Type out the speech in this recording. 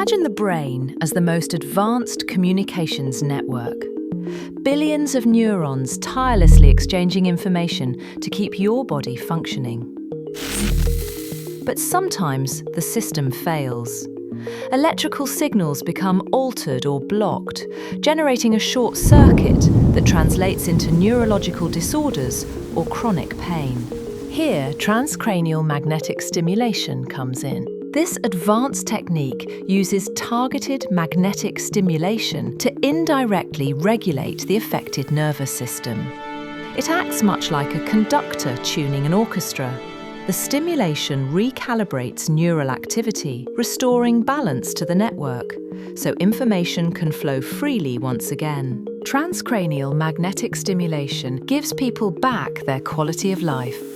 Imagine the brain as the most advanced communications network. Billions of neurons tirelessly exchanging information to keep your body functioning. But sometimes the system fails. Electrical signals become altered or blocked, generating a short circuit that translates into neurological disorders or chronic pain. Here, transcranial magnetic stimulation comes in. This advanced technique uses targeted magnetic stimulation to indirectly regulate the affected nervous system. It acts much like a conductor tuning an orchestra. The stimulation recalibrates neural activity, restoring balance to the network, so information can flow freely once again. Transcranial magnetic stimulation gives people back their quality of life.